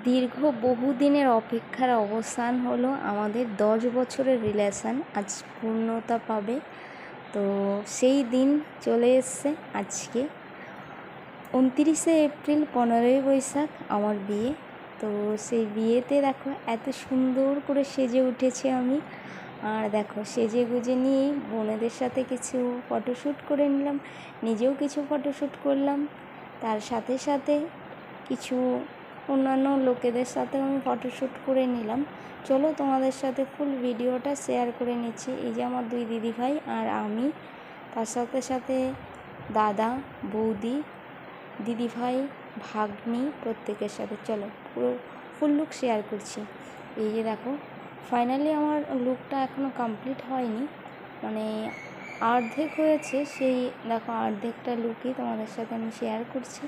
দীর্ঘ বহুদিনের অপেক্ষার অবসান হলো। আমাদের 10 বছরের রিলেশান আজ পূর্ণতা পাবে। তো সেই দিন চলে এসছে আজকে 29শে এপ্রিল 15ই বৈশাখ আমার বিয়ে। তো সেই বিয়েতে দেখো এত সুন্দর করে সেজে উঠেছি আমি। আর দেখো সেজে গুজে নিয়েই বোনেদের সাথে কিছু ফটোশ্যুট করে নিলাম, নিজেও কিছু ফটোশ্যুট করলাম, তার সাথে সাথে কিছু অন্যান্য লোকেদের সাথে আমি ফটোশ্যুট করে নিলাম। চলো তোমাদের সাথে ফুল ভিডিওটা শেয়ার করে নিচ্ছি। এই যে আমার দুই দিদিভাই আর আমি, তার সাথে সাথে দাদা, বৌদি, দিদিভাই, ভাগ্নি, প্রত্যেকের সাথে চলো পুরো ফুল লুক শেয়ার করছি। এই যে দেখো ফাইনালি আমার লুকটা এখনও কমপ্লিট হয়নি, মানে অর্ধেক হয়েছে। সেই দেখো অর্ধেকটা লুকই তোমাদের সাথে আমি শেয়ার করছি।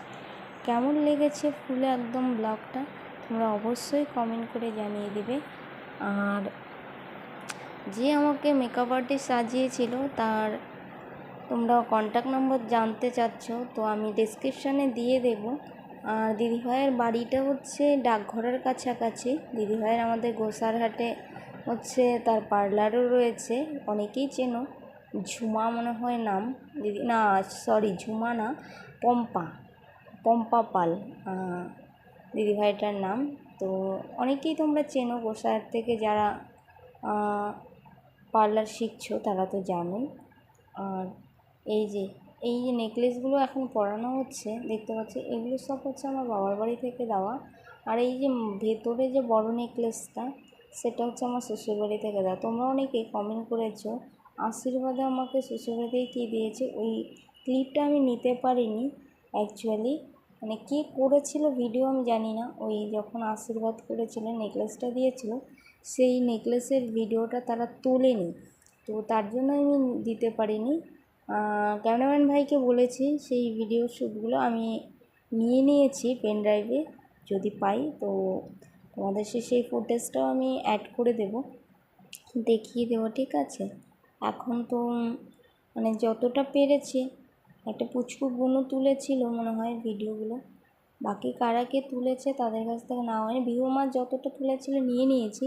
কেমন লেগেছে ফুলে একদম ব্লগটা তোমরা অবশ্যই কমেন্ট করে জানিয়ে দেবে। আর যে আমাকে মেকআপ আর্টিস্ট সাজিয়েছিল তার তোমরা কন্ট্যাক্ট নম্বর জানতে চাচ্ছ তো আমি ডেসক্রিপশানে দিয়ে দেব। আর দিদিভাইয়ের বাড়িটা হচ্ছে ডাকঘরের কাছাকাছি। দিদিভাইয়ের আমাদের গোসারহাটে হচ্ছে তার পার্লারও রয়েছে, অনেকেই চেনো। ঝুমা মনে হয় নাম, দিদি না সরি ঝুমা না, পম্পা পাল দিদিভাইটার নাম। তো অনেকেই তোমরা চেনো গোসারহাট থেকে, যারা পার্লার শিখছো তারা তো জানোই। আর এই যে নেকলেসগুলো এখন পরানো হচ্ছে দেখতে পাচ্ছি, এগুলো সব হচ্ছে আমার বাবার বাড়ি থেকে দেওয়া। আর এই যে ভেতরে যে বড় নেকলেসটা সেটা হচ্ছে আমার শ্বশুরবাড়ি থেকে দেওয়া। তোমরা অনেকেই কমেন্ট করেছো আশীর্বাদে আমাকে শ্বশুরবাড়ি থেকে কী দিয়েছে, ওই ক্লিপটা আমি নিতে পারিনি অ্যাকচুয়ালি। মানে কে করেছিল ভিডিও আমি জানি না, ওই যখন আশীর্বাদ করেছিল নেকলেসটা দিয়েছিল সেই নেকলেসের ভিডিওটা তারা তোলেনি, তো তার জন্য আমি দিতে পারিনি। ক্যামেরাম্যান ভাইকে বলেছি সেই ভিডিও শ্যুটগুলো আমি নিয়ে নিয়েছি পেন ড্রাইভে, যদি পাই তো তোমাদের সেই ফুটেজটাও আমি অ্যাড করে দেব, দেখিয়ে দেবো, ঠিক আছে। এখন তো মানে যতটা পেরেছি, একটা পুচকু বোনও তুলেছিল মনে হয় ভিডিওগুলো, বাকি কারা কে তুলেছে তাদের কাছ থেকে না হয়নি। ভিউ মাছ যতটা তুলেছিল নিয়ে নিয়েছি,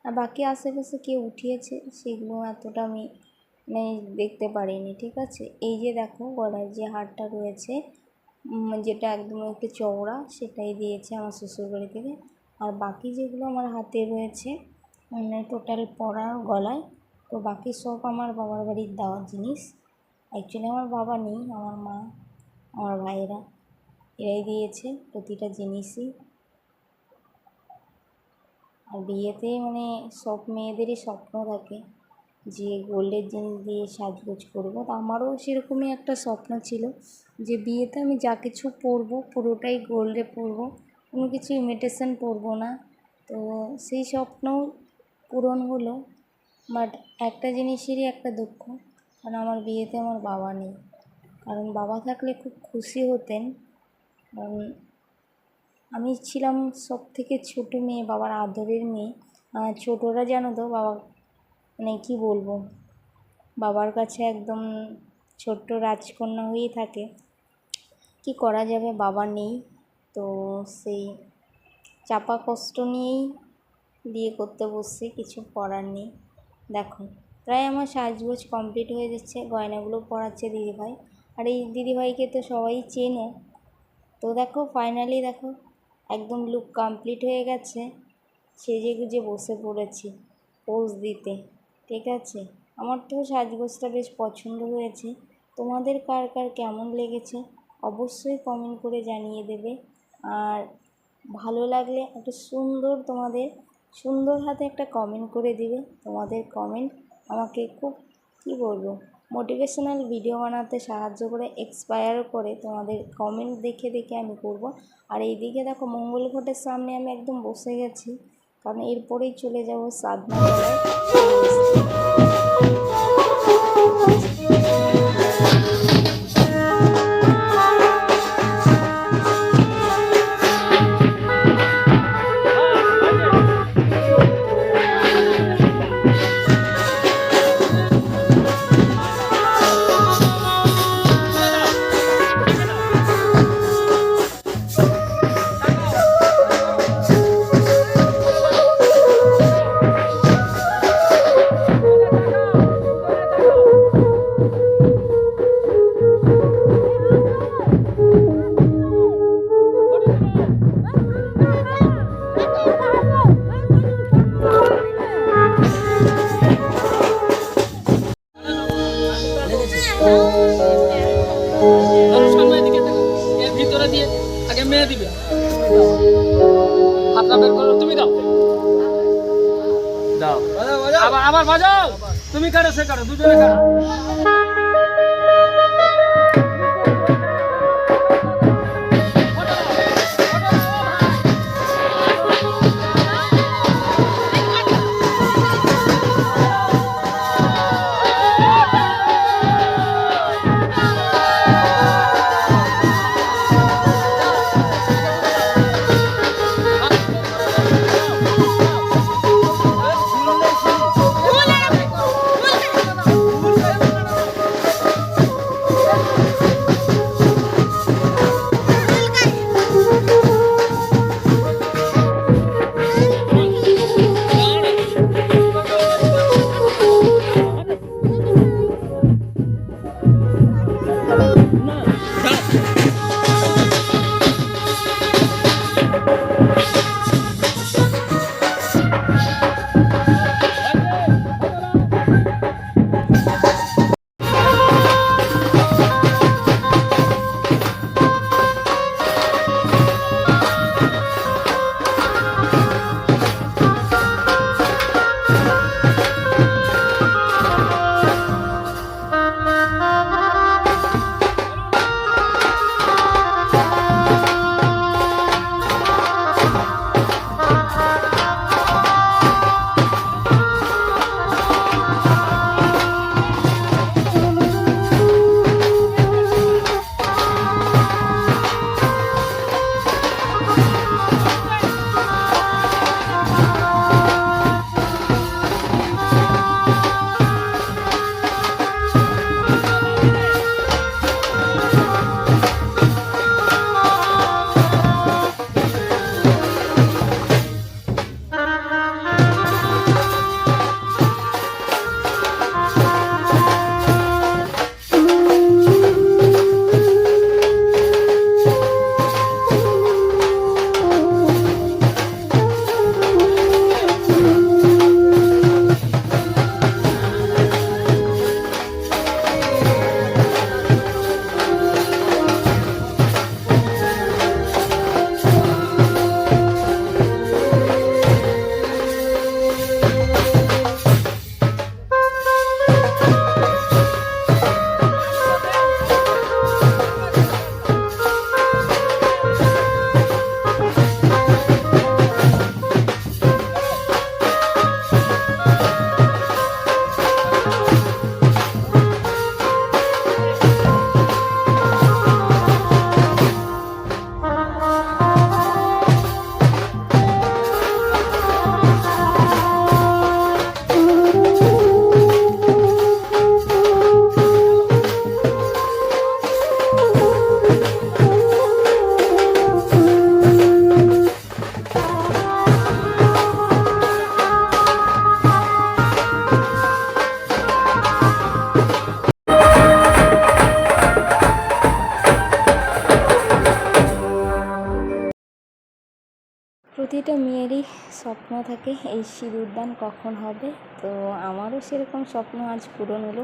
আর বাকি আশেপাশে কে উঠিয়েছে সেগুলো এতটা আমি মানে দেখতে পারিনি, ঠিক আছে। এই যে দেখো গলার যে হারটা রয়েছে যেটা একদম একটু চওড়া, সেটাই দিয়েছে আমার শ্বশুরবাড়ি থেকে। আর বাকি যেগুলো আমার হাতে রয়েছে মানে টোটাল পরা গলায়, তো বাকি সব আমার বাবার বাড়ির দেওয়ার জিনিস। অ্যাকচুয়ালি আমার বাবা নেই, আমার মা, আমার ভাইয়েরা, এরাই দিয়েছে প্রতিটা জিনিসই। আর বিয়েতে মানে সব মেয়েদেরই স্বপ্ন থাকে যে গোল্ডের জিনিস দিয়ে সাজগোজ করবো, তো আমারও সেরকমই একটা স্বপ্ন ছিল যে বিয়েতে আমি যা কিছু পরবো পুরোটাই গোল্ডে পরবো, কোনো কিছু ইমিটেশন পরবো না। তো সেই স্বপ্নও পূরণ হলো, বাট একটা জিনিসেরই একটা দুঃখ, কারণ আমার বিয়েতে আমার বাবা নেই। কারণ বাবা থাকলে খুব খুশি হতেন, কারণ আমি ছিলাম সব থেকে ছোটো মেয়ে, বাবার আদরের মেয়ে। ছোটরা জানো তো বাবা মানে কী বলবো, বাবার কাছে একদম ছোট্ট রাজকন্যা হয়েই থাকে। কি করা যাবে, বাবা নেই, তো সেই চাপা কষ্ট নিয়েই বিয়ে করতে বসছি, কিছু করার নেই। দেখো প্রায় আমার সাজগোজ কমপ্লিট হয়ে যাচ্ছে, গয়নাগুলো পরাচ্ছে দিদিভাই। আর এই দিদিভাইকে তো সবাই চেনো। তো দেখো ফাইনালি দেখো একদম লুক কমপ্লিট হয়ে গেছে, সেজে গুজে বসে পড়েছি পোজ দিতে, ঠিক আছে। আমার তো সাজগোজটা বেশ পছন্দ হয়েছে, তোমাদের কার কার কেমন লেগেছে অবশ্যই কমেন্ট করে জানিয়ে দেবে। আর ভালো লাগলে একটা সুন্দর তোমাদের সুন্দর হাতে একটা কমেন্ট করে দিবে। তোমাদের কমেন্ট আমাকে খুব কী বলবো মোটিভেশনাল ভিডিও বানাতে সাহায্য করে, এক্সপায়ারও করে। তোমাদের কমেন্ট দেখে দেখে আমি করব। আর এইদিকে দেখো মঙ্গল ঘটের সামনে আমি একদম বসে গেছি, কারণ এরপরেই চলে যাব সাধনা খাতা বের করো, তুমি দাও দাও, আবার বাজাও, তুমি কাটো সে কাটো, দুজনে কাটো। প্রতিটা মেয়েরই স্বপ্ন থাকে এই সিঁদুরদান কখন হবে। তো আমারও সেরকম স্বপ্ন আজ পূরণ হলো।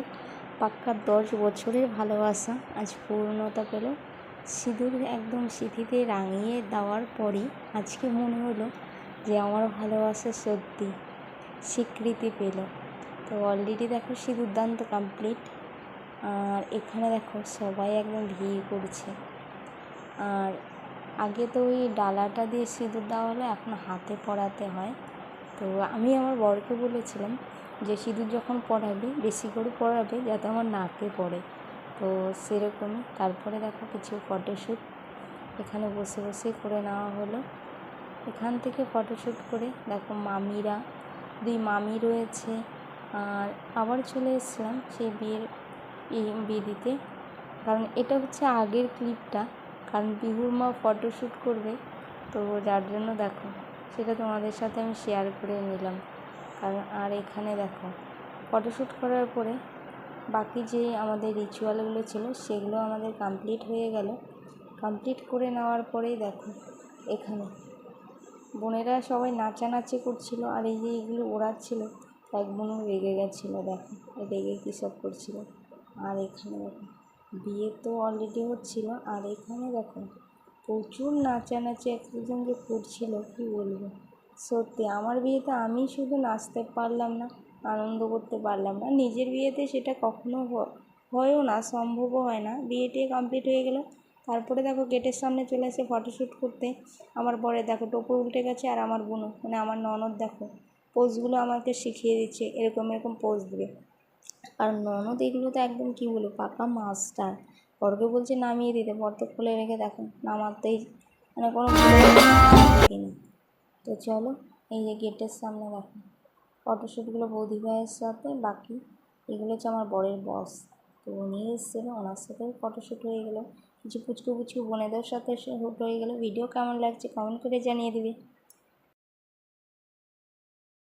পাক্কা 10 বছরের ভালোবাসা আজ পূর্ণতা পেল। সিঁদুর একদম সিঁথিতে রাঙিয়ে দেওয়ার পরই আজকে মনে হলো যে আমার ভালোবাসা সত্যি স্বীকৃতি পেল। তো অলরেডি দেখো সিঁদুরদান তো কমপ্লিট। আর এখানে দেখো সবাই একদম ভিড় করছে। আর আগে তো ওই ডালাটা দিয়ে সিঁদুর দেওয়া হলো, এখন হাতে পরাতে হয়। তো আমি আমার বরকে বলেছিলাম যে সিঁদুর যখন পরাবে বেশি করে পরাবে যাতে আমার নাকে পড়ে। তো সেরকমই তারপরে দেখো কিছু ফটোশ্যুট এখানে বসে বসে করে নেওয়া হলো। এখান থেকে ফটোশ্যুট করে দেখো মামিরা 2 মামি রয়েছে। আর আবার চলে এসেছিলাম সেই বিয়েতে, কারণ এটা হচ্ছে আগের ক্লিপটা, কারণ বিহুর মা ফটোশ্যুট করবে, তো যার জন্য দেখো সেটা তোমাদের সাথে আমি শেয়ার করে নিলাম। কারণ আর এখানে দেখো ফটোশ্যুট করার পরে বাকি যে আমাদের রিচুয়ালগুলো ছিল সেগুলো আমাদের কমপ্লিট হয়ে গেল। কমপ্লিট করে নেওয়ার পরেই দেখো এখানে বোনেরা সবাই নাচানাচি করছিল, আর এই যে এগুলো ওড়াচ্ছিল এক বোনও রেগে গেছিলো, দেখো রেগে কী সব করছিল। আর এখানে দেখো বিয়ে তো অলরেডি হচ্ছিলো, আর এখানে দেখো প্রচুর নাচানাচি একজন যে করছিল কী বলবো। সত্যি আমার বিয়েতে আমি শুধু নাচতে পারলাম না, আনন্দ করতে পারলাম না। নিজের বিয়েতে সেটা কখনো হয়ও না, সম্ভবও হয় না। বিয়েটি কমপ্লিট হয়ে গেল, তারপরে দেখো গেটের সামনে চলে আসে ফটোশ্যুট করতে। আমার বরে দেখো টোপর উল্টে গেছে, আর আমার বোনও মানে আমার ননদ দেখো পোজগুলো আমাকে শিখিয়ে দিচ্ছে, এরকম এরকম পোজ দেবে। আর ননদ এগুলো তো একদম কী বলবো পাকা মাস্টার। বরকে বলছে নামিয়ে দিতে, বর তো খুলে রেখে দেখো নামাতেই মানে কোনো দেখিনি। তো চলো, এই যে গেটের সামনে দেখো ফটোশ্যুটগুলো বৌদি ভাইয়ের সাথে, বাকি এগুলো হচ্ছে আমার বরের বস। তো উনি এসেছিলো, ওনার সাথেও ফটোশ্যুট হয়ে গেলো। কিছু পুচকু পুচকু বোনেদের সাথে শ্যুট হয়ে গেলো। ভিডিও কেমন লাগছে কমেন্ট করে জানিয়ে দিবে।